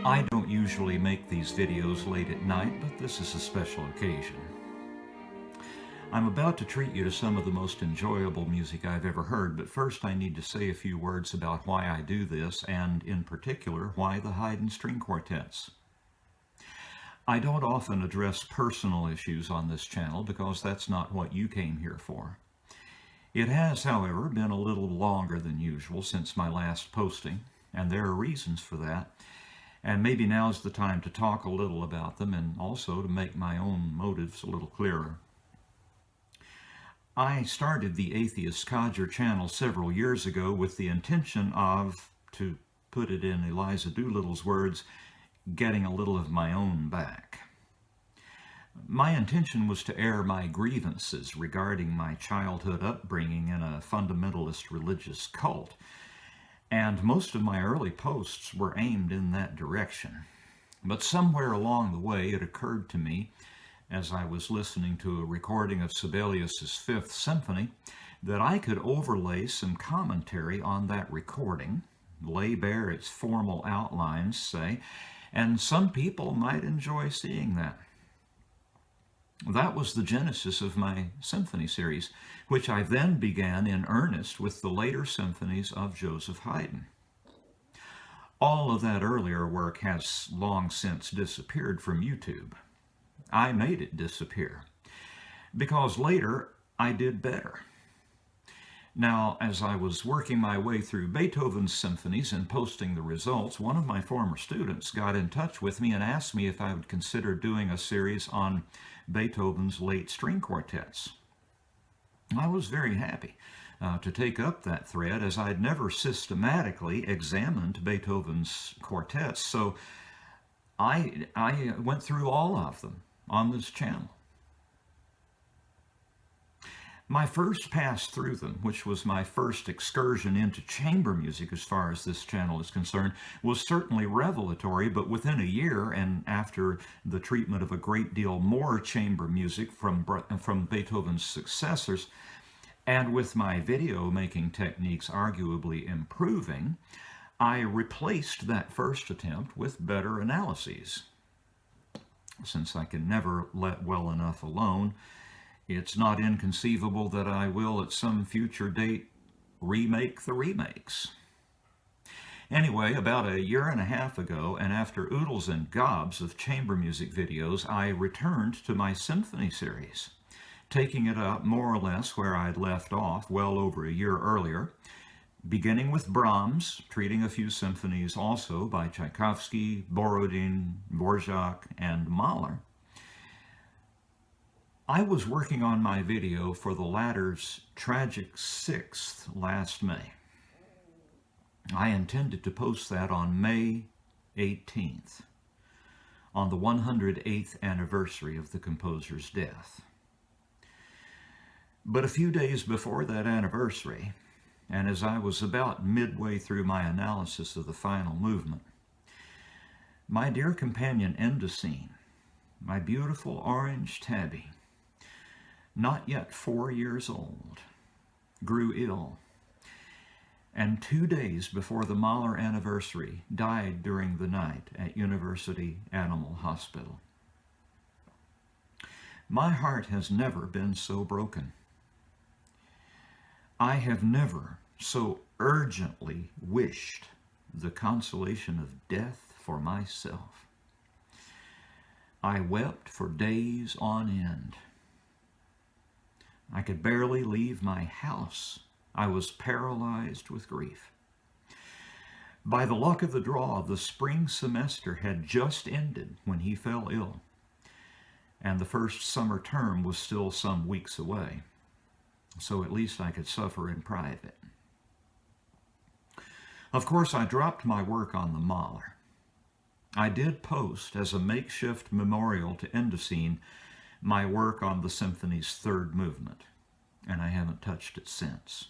I don't usually make these videos late at night, but this is a special occasion. I'm about to treat you to some of the most enjoyable music I've ever heard, but first I need to say a few words about why I do this, and in particular, why the Haydn string quartets. I don't often address personal issues on this channel because that's not what you came here for. It has, however, been a little longer than usual since my last posting, and there are reasons for that. And maybe now's the time to talk a little about them and also to make my own motives a little clearer. I started the Atheist Codger channel several years ago with the intention of, to put it in Eliza Doolittle's words, getting a little of my own back. My intention was to air my grievances regarding my childhood upbringing in a fundamentalist religious cult, and most of my early posts were aimed in that direction. But somewhere along the way it occurred to me, as I was listening to a recording of Sibelius's Fifth Symphony, that I could overlay some commentary on that recording, lay bare its formal outlines, say, and some people might enjoy seeing that. That was the genesis of my symphony series, which I then began in earnest with the later symphonies of Joseph Haydn. All of that earlier work has long since disappeared from YouTube. I made it disappear, because later I did better. Now, as I was working my way through Beethoven's symphonies and posting the results, one of my former students got in touch with me and asked me if I would consider doing a series on Beethoven's late string quartets. I was very happy to take up that thread, as I'd never systematically examined Beethoven's quartets, so I went through all of them on this channel. My first pass through them, which was my first excursion into chamber music as far as this channel is concerned, was certainly revelatory, but within a year, and after the treatment of a great deal more chamber music from Beethoven's successors, and with my video making techniques arguably improving, I replaced that first attempt with better analyses. Since I can never let well enough alone, it's not inconceivable that I will at some future date remake the remakes. Anyway, about a year and a half ago, and after oodles and gobs of chamber music videos, I returned to my symphony series, taking it up more or less where I'd left off well over a year earlier, beginning with Brahms, treating a few symphonies also by Tchaikovsky, Borodin, Dvorak, and Mahler. I was working on my video for the latter's tragic 6th last May. I intended to post that on May 18th, on the 108th anniversary of the composer's death. But a few days before that anniversary, and as I was about midway through my analysis of the final movement, my dear companion Endocene, my beautiful orange tabby, not yet 4 years old, grew ill, and 2 days before the Mahler anniversary died during the night at University Animal Hospital. My heart has never been so broken. I have never so urgently wished the consolation of death for myself. I wept for days on end. I could barely leave my house. I was paralyzed with grief. By the luck of the draw, the spring semester had just ended when he fell ill, and the first summer term was still some weeks away, so at least I could suffer in private. Of course, I dropped my work on the Mahler. I did post, as a makeshift memorial to Endocene, my work on the symphony's third movement, and I haven't touched it since.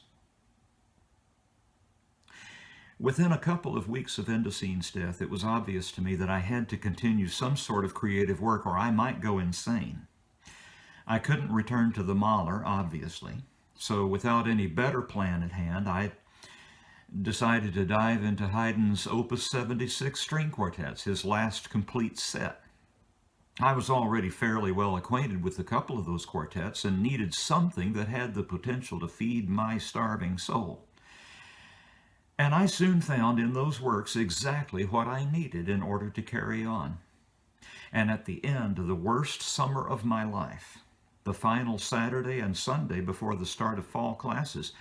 Within a couple of weeks of Endocene's death, it was obvious to me that I had to continue some sort of creative work or I might go insane. I couldn't return to the Mahler, obviously, so without any better plan at hand, I decided to dive into Haydn's Opus 76 string quartets, his last complete set. I was already fairly well acquainted with a couple of those quartets and needed something that had the potential to feed my starving soul. And I soon found in those works exactly what I needed in order to carry on. And at the end of the worst summer of my life, the final Saturday and Sunday before the start of fall classes,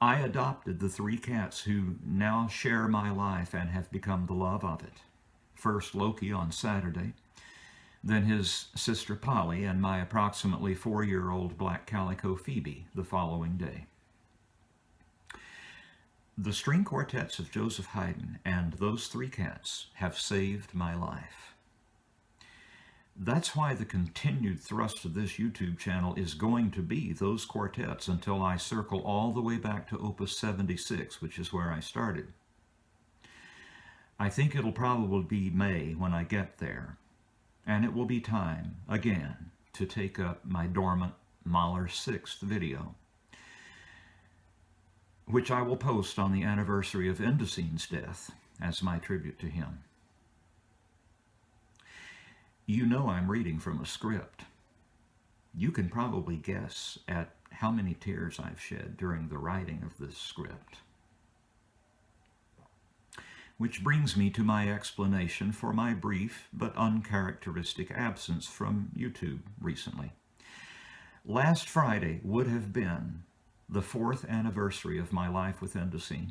I adopted the three cats who now share my life and have become the love of it. First Loki on Saturday, then his sister Polly and my approximately 4-year-old black calico Phoebe the following day. The string quartets of Joseph Haydn and those three cats have saved my life. That's why the continued thrust of this YouTube channel is going to be those quartets until I circle all the way back to Opus 76, which is where I started. I think it'll probably be May when I get there, and it will be time, again, to take up my dormant Mahler 6th video, which I will post on the anniversary of Endosine's death as my tribute to him. You know I'm reading from a script. You can probably guess at how many tears I've shed during the writing of this script. Which brings me to my explanation for my brief but uncharacteristic absence from YouTube recently. Last Friday would have been the 4th anniversary of my life with Endosine.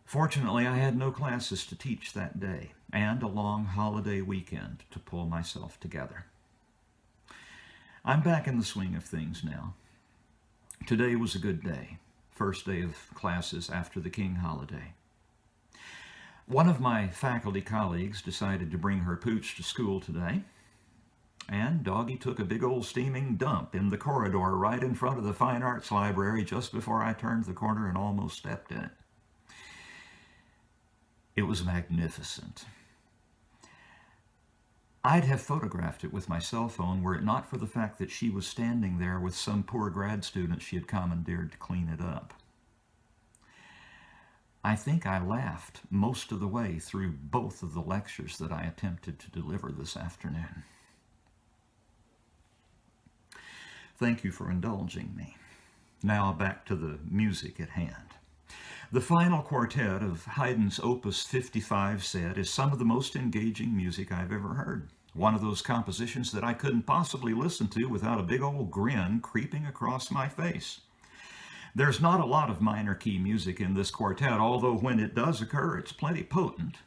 Fortunately, I had no classes to teach that day, and a long holiday weekend to pull myself together. I'm back in the swing of things now. Today was a good day, first day of classes after the King holiday. One of my faculty colleagues decided to bring her pooch to school today, and Doggy took a big old steaming dump in the corridor right in front of the Fine Arts Library just before I turned the corner and almost stepped in it. It was magnificent. I'd have photographed it with my cell phone were it not for the fact that she was standing there with some poor grad student she had commandeered to clean it up. I think I laughed most of the way through both of the lectures that I attempted to deliver this afternoon. Thank you for indulging me. Now back to the music at hand. The final quartet of Haydn's Opus 55 set is some of the most engaging music I've ever heard. One of those compositions that I couldn't possibly listen to without a big old grin creeping across my face. There's not a lot of minor key music in this quartet, although when it does occur, it's plenty potent.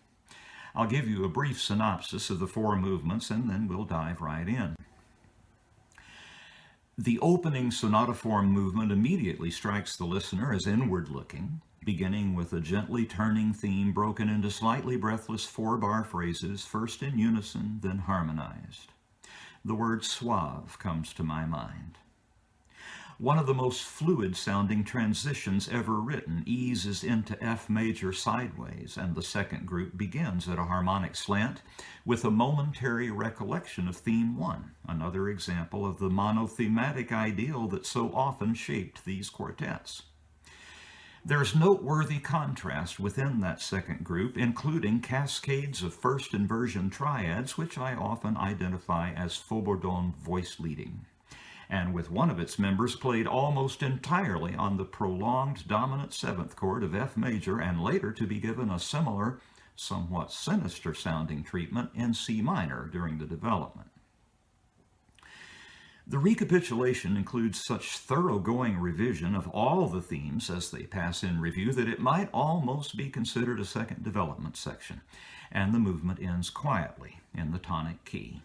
I'll give you a brief synopsis of the 4 movements, and then we'll dive right in. The opening sonata-form movement immediately strikes the listener as inward-looking, beginning with a gently turning theme broken into slightly breathless 4-bar phrases, first in unison, then harmonized. The word suave comes to my mind. One of the most fluid-sounding transitions ever written eases into F major sideways, and the second group begins at a harmonic slant with a momentary recollection of theme 1, another example of the monothematic ideal that so often shaped these quartets. There's noteworthy contrast within that second group, including cascades of first inversion triads, which I often identify as Faubardon voice leading, and with one of its members played almost entirely on the prolonged dominant 7th chord of F major, and later to be given a similar, somewhat sinister sounding treatment in C minor during the development. The recapitulation includes such thoroughgoing revision of all the themes as they pass in review that it might almost be considered a second development section, and the movement ends quietly in the tonic key.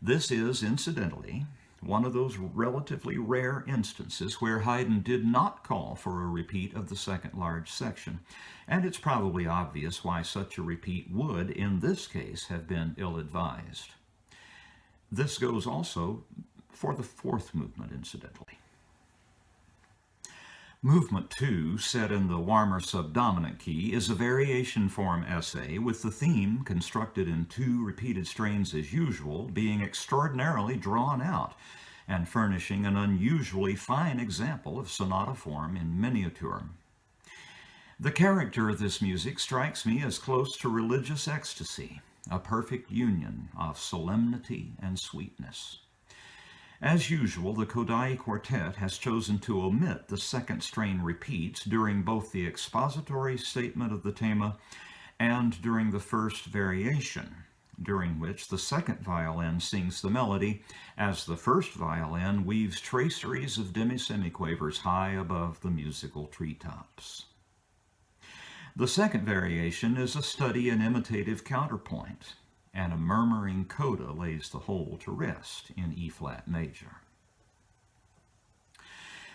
This is, incidentally, one of those relatively rare instances where Haydn did not call for a repeat of the second large section, and it's probably obvious why such a repeat would, in this case, have been ill-advised. This goes also for the 4th movement, incidentally. Movement 2, set in the warmer subdominant key, is a variation form essay with the theme, constructed in 2 repeated strains as usual, being extraordinarily drawn out and furnishing an unusually fine example of sonata form in miniature. The character of this music strikes me as close to religious ecstasy, a perfect union of solemnity and sweetness. As usual, the Kodály Quartet has chosen to omit the second strain repeats during both the expository statement of the thema and during the first variation, during which the second violin sings the melody as the first violin weaves traceries of demi-semiquavers high above the musical treetops. The second variation is a study in imitative counterpoint, and a murmuring coda lays the whole to rest in E-flat major.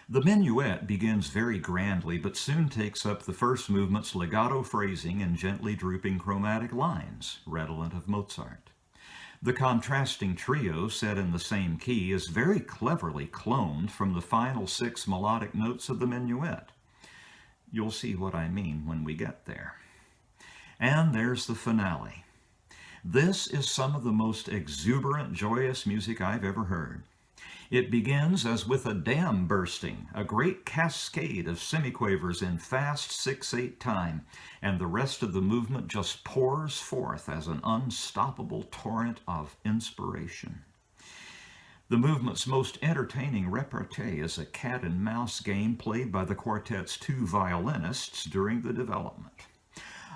The minuet begins very grandly, but soon takes up the first movement's legato phrasing and gently drooping chromatic lines, redolent of Mozart. The contrasting trio, set in the same key, is very cleverly cloned from the final 6 melodic notes of the minuet. You'll see what I mean when we get there. And there's the finale. This is some of the most exuberant, joyous music I've ever heard. It begins as with a dam bursting, a great cascade of semiquavers in fast 6/8 time, and the rest of the movement just pours forth as an unstoppable torrent of inspiration. The movement's most entertaining repartee is a cat and mouse game played by the quartet's 2 violinists during the development.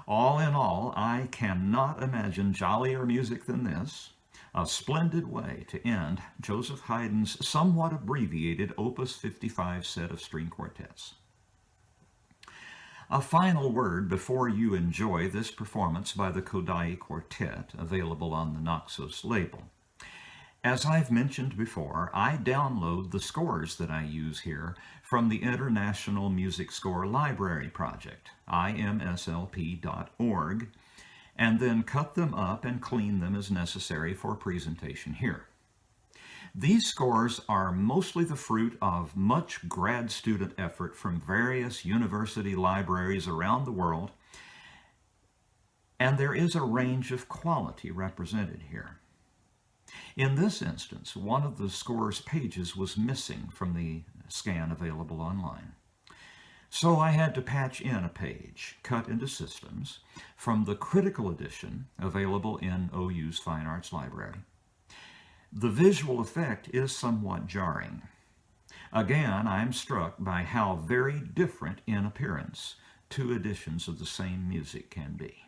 All in all, I cannot imagine jollier music than this. A splendid way to end Joseph Haydn's somewhat abbreviated Opus 55 set of string quartets. A final word before you enjoy this performance by the Kodály Quartet, available on the Naxos label. As I've mentioned before, I download the scores that I use here from the International Music Score Library Project, imslp.org, and then cut them up and clean them as necessary for presentation here. These scores are mostly the fruit of much grad student effort from various university libraries around the world, and there is a range of quality represented here. In this instance, one of the score's pages was missing from the scan available online. So I had to patch in a page, cut into systems, from the critical edition available in OU's Fine Arts Library. The visual effect is somewhat jarring. Again, I'm struck by how very different in appearance 2 editions of the same music can be.